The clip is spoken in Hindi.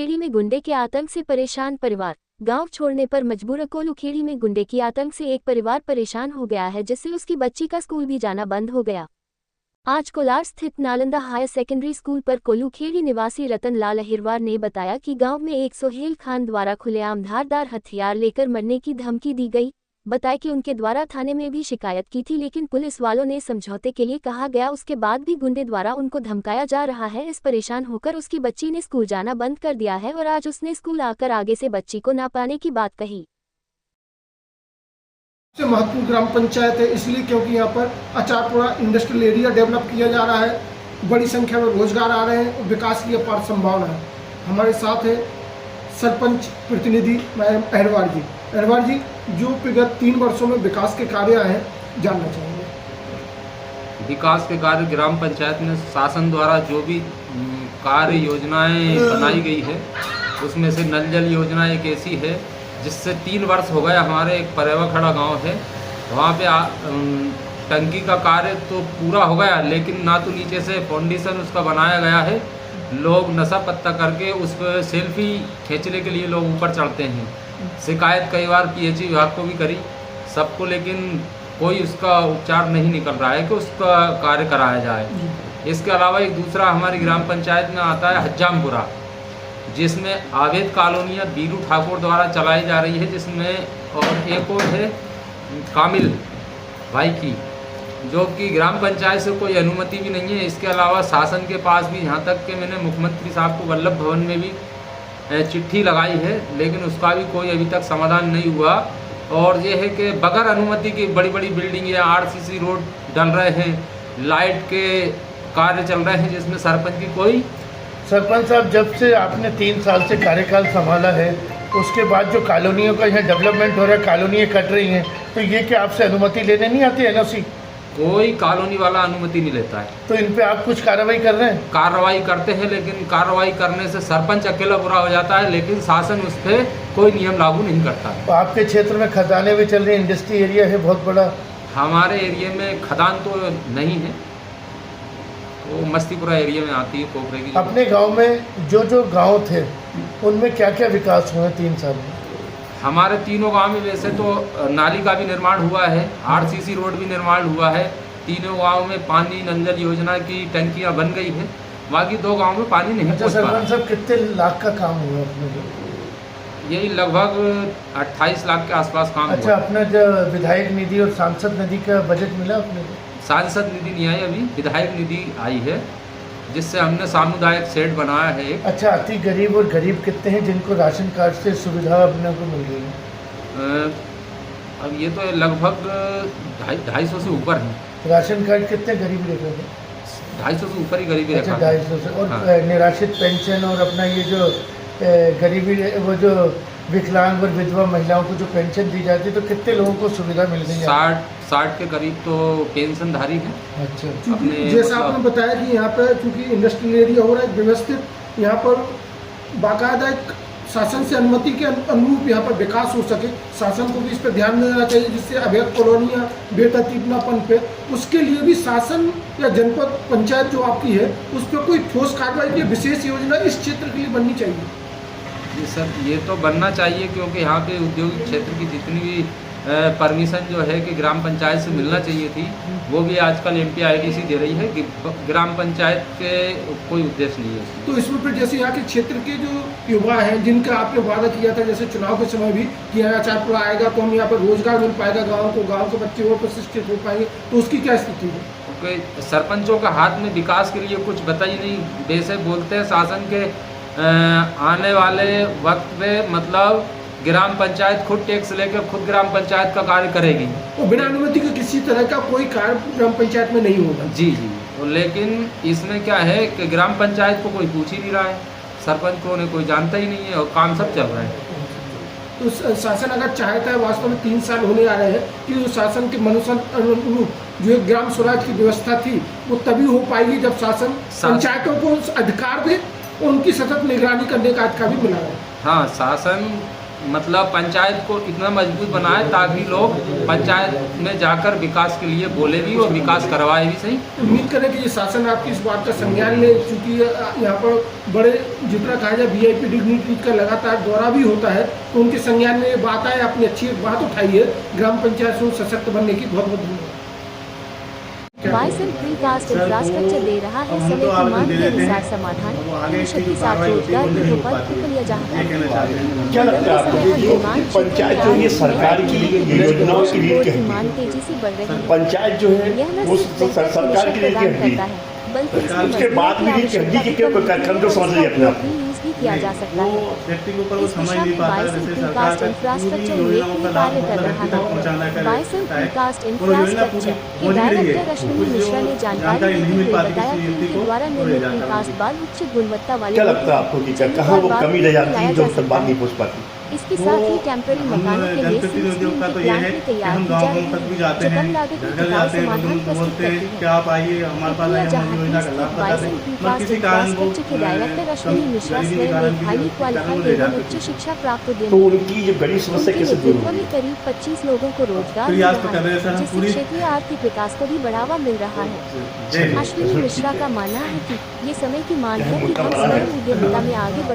कोल्लूखेड़ी में गुंडे के आतंक से परेशान परिवार, गांव छोड़ने पर मजबूर। कोल्लूखेड़ी में गुंडे की आतंक से एक परिवार परेशान हो गया है, जिससे उसकी बच्ची का स्कूल भी जाना बंद हो गया। आज कोलार स्थित नालंदा हायर सेकेंडरी स्कूल पर कोल्लूखेड़ी निवासी रतन लाल अहिरवार ने बताया कि गांव में एक सोहेल खान द्वारा खुलेआम धारदार हथियार लेकर मरने की धमकी दी गई। बताया कि उनके द्वारा थाने में भी शिकायत की थी, लेकिन पुलिस वालों ने समझौते के लिए कहा गया, उसके बाद भी गुंडे द्वारा उनको धमकाया जा रहा है। इस परेशान होकर उसकी बच्ची ने स्कूल जाना बंद कर दिया है और आज उसने स्कूल आकर आगे से बच्ची को ना पाने की बात कही। सबसे महत्वपूर्ण ग्राम पंचायत है, इसलिए क्योंकि यहाँ पर अचारपुरा इंडस्ट्रियल एरिया डेवलप किया जा रहा है, बड़ी संख्या में रोजगार आ रहे हैं और विकास की अपार संभावना है। हमारे साथ है सरपंच प्रतिनिधि मैडम अहिरवार जी। अहिरवार जी, जो विगत 3 वर्षों में विकास के कार्य आए हैं, जानना चाहेंगे। विकास के कार्य ग्राम पंचायत में शासन द्वारा जो भी कार्य योजनाएं बनाई गई है, उसमें से नल जल योजना एक ऐसी है जिससे 3 वर्ष हो गए। हमारे एक परेवा खड़ा गांव है, वहाँ पे टंकी का कार्य तो पूरा हो गया, लेकिन ना तो नीचे से फाउंडेशन उसका बनाया गया है। लोग नशा पत्ता करके उस पर सेल्फी खींचने के लिए लोग ऊपर चढ़ते हैं। शिकायत कई बार पीएचई विभाग को भी करी सबको, लेकिन कोई उसका उपचार नहीं निकल रहा है कि उसका कार्य कराया जाए। इसके अलावा एक दूसरा हमारी ग्राम पंचायत में आता है हज्जामपुरा, जिसमें आवेद कॉलोनियाँ बीरू ठाकुर द्वारा चलाई जा रही है, जिसमें और एक और है कामिल भाई की, जो कि ग्राम पंचायत से कोई अनुमति भी नहीं है। इसके अलावा शासन के पास भी, यहाँ तक कि मैंने मुख्यमंत्री साहब को वल्लभ भवन में भी चिट्ठी लगाई है, लेकिन उसका भी कोई अभी तक समाधान नहीं हुआ। और ये है कि बगैर अनुमति की बड़ी बड़ी बिल्डिंग या आरसीसी रोड डल रहे हैं, लाइट के कार्य चल रहे हैं, जिसमें सरपंच की कोई। सरपंच साहब, जब से आपने 3 साल से कार्यकाल संभाला है, उसके बाद जो कॉलोनियों का यहाँ डेवलपमेंट हो रहा है, कॉलोनियाँ कट रही हैं, तो ये क्या आपसे अनुमति लेने नहीं आती एनओसी? कोई कॉलोनी वाला अनुमति नहीं लेता है। तो इन पे आप कुछ कार्रवाई कर रहे हैं? कार्रवाई करते हैं, लेकिन कार्रवाई करने से सरपंच अकेला बुरा हो जाता है, लेकिन शासन उस पर कोई नियम लागू नहीं करता है। तो आपके क्षेत्र में खदानें भी चल रही, इंडस्ट्री एरिया है बहुत बड़ा। हमारे एरिया में खदान तो नहीं है, वो मस्तीपुरा एरिया में आती है, कोकरे की। अपने गांव में जो गांव थे, उनमें क्या क्या विकास हुए 3 साल में? हमारे तीनों गांव में वैसे तो नाली का भी निर्माण हुआ है, आरसीसी रोड भी निर्माण हुआ है। तीनों गांव में पानी नल जल योजना की टंकियां बन गई हैं, बाकी 2 गांव में पानी नहीं पहुंच पा रहा। सरपंच साहब, कितने लाख का काम हुआ अपने? यही लगभग 28 लाख के आसपास काम हुआ। अच्छा, अपना जो विधायक निधि और सांसद निधि का बजट मिला अपने को? सांसद निधि नहीं आई अभी, विधायक निधि आई है, जिससे हमने सामुदायिक शेड बनाया है एक। अच्छा, अति गरीब और गरीब कितने हैं जिनको राशन कार्ड से सुविधा अपने को मिल रही है? अब ये तो लगभग 250 से ऊपर है। राशन कार्ड कितने गरीब रेखा है? 250 से ऊपर ही गरीबी अच्छा, रेखा है। 250 से। और हाँ। निराश्रित पेंशन और अपना ये जो गरीबी, वो जो विकलांग और विधवा महिलाओं को जो पेंशन दी जाती है, तो कितने लोगों को सुविधा मिल रही है? 60 के करीब तो पेंशनधारी हैं। अच्छा, क्योंकि जैसा आपने बताया कि यहाँ पर चूँकि इंडस्ट्रियल एरिया हो रहा है व्यवस्थित, यहाँ पर बाकायदा एक शासन से अनुमति के अनुरूप यहाँ पर विकास हो सके, शासन को भी इस पर ध्यान देना चाहिए, जिससे अवैध कॉलोनियाँ बेतरतीबनापन पे, उसके लिए भी शासन या जनपद पंचायत जो आपकी है, उस पर कोई ठोस कार्रवाई की विशेष योजना इस क्षेत्र के लिए बननी चाहिए। जी सर, ये तो बनना चाहिए, क्योंकि यहाँ पे औद्योगिक क्षेत्र की जितनी भी परमिशन जो है कि ग्राम पंचायत से मिलना चाहिए थी, वो भी आजकल MPIDC दे रही है कि ग्राम पंचायत के कोई उद्देश्य नहीं है। तो इसमें फिर जैसे यहाँ के क्षेत्र के जो युवा हैं, जिनका आपने वादा किया था जैसे चुनाव के समय भी कि यहाँ अचारपुरा आएगा तो हम यहाँ पर रोजगार मिल पाएगा, गाँव के बच्चे और प्रतिष्ठित हो पाएंगे, तो उसकी क्या स्थिति है? क्योंकि सरपंचों का हाथ में विकास के लिए कुछ बता ही नहीं। वैसे बोलते हैं शासन के आने वाले वक्त में, मतलब ग्राम पंचायत खुद टैक्स लेकर खुद ग्राम पंचायत का कार्य करेगी, तो बिना अनुमति के किसी तरह का कोई कार्य ग्राम पंचायत में नहीं होगा। जी। तो लेकिन इसमें क्या है कि ग्राम पंचायत को कोई पूछ ही नहीं रहा है, सरपंच को उन्हें कोई जानता ही नहीं है, और काम सब चल रहा है। तो शासन अगर चाहता है, वास्तव में 3 साल होने आ रहे हैं, कि शासन के मनुष्य अनुरूप जो ग्राम स्वराज की व्यवस्था थी, वो तभी हो पाएगी जब शासन पंचायतों को अधिकार दे और उनकी सतत निगरानी करने का अधिकार भी मिला है। हाँ, शासन मतलब पंचायत को इतना मजबूत बनाए ताकि लोग पंचायत में जाकर विकास के लिए बोले भी और विकास करवाए भी सही। उम्मीद करें कि ये शासन आपकी इस बात का संज्ञान ले, चूँकि यहाँ पर बड़े जितना कहा जाए VIP डिग्निटी का लगातार दौरा भी होता है, तो उनके संज्ञान में ये बात आए, अपनी अच्छी एक बात उठाई है ग्राम पंचायत से सशक्त बनने की। बहुत बहुत धन्यवाद। बाइसन प्रीकास्ट इंफ्रास्ट्रक्चर दे रहा है समय की मांग के अनुसार समाधान, के साथ रोजगार के ऊपर टिप्पणियां चाहता है। क्या लगता है आपको पंचायत जो ये सरकार की योजनाओं की लीड है, मांग तेजी से बढ़ रही है। पंचायत जो है वो सरकार की लीड करती है, बल्कि उसके बाद भी लीड करती है कि कार्यक्रम जो समझ रही है अपने आप भी किया जा सकता है। व्यक्ति के ऊपर वो समझ नहीं पाता, जैसे सरकार का पूरी योजनाओं का लाभ व्यक्ति तक पहुँचाना करे, और योजना पूरी हो नहीं रही है, कुछ जानकारी नहीं मिल पाती किसी व्यक्ति को, तो ले जाता है। क्या लगता है आपको कि कहाँ वो कमी रह जाती है जो तक बात नहीं पहुँच पाती? इसके साथ ही टेम्पररी मकानों के लिए जनप्रतिनिधि उद्योग का तो ये है कि हम गाँव तक भी जाते हैं, घर जाते हैं, लोग बोलते हैं कि आप आइए हमारे पास आइए, हम योजना का लाभ बता दें, मगर किसी कारण वो गरीबी के कारण ले जाते उच्च शिक्षा प्राप्त तो उनकी जो गरीब समस्या कैसे दूर होगी? करीब 25 लोगों को रोजगार प्रयास तो कर रहे हैं सर, हम जिससे पूरी क्षेत्रीय आर्थिक विकास को भी बढ़ावा मिल रहा है। अश्विनी मिश्रा का मानना है कि ये समय की मांग है कि हम स्वयं उद्यमिता में आगे बढ़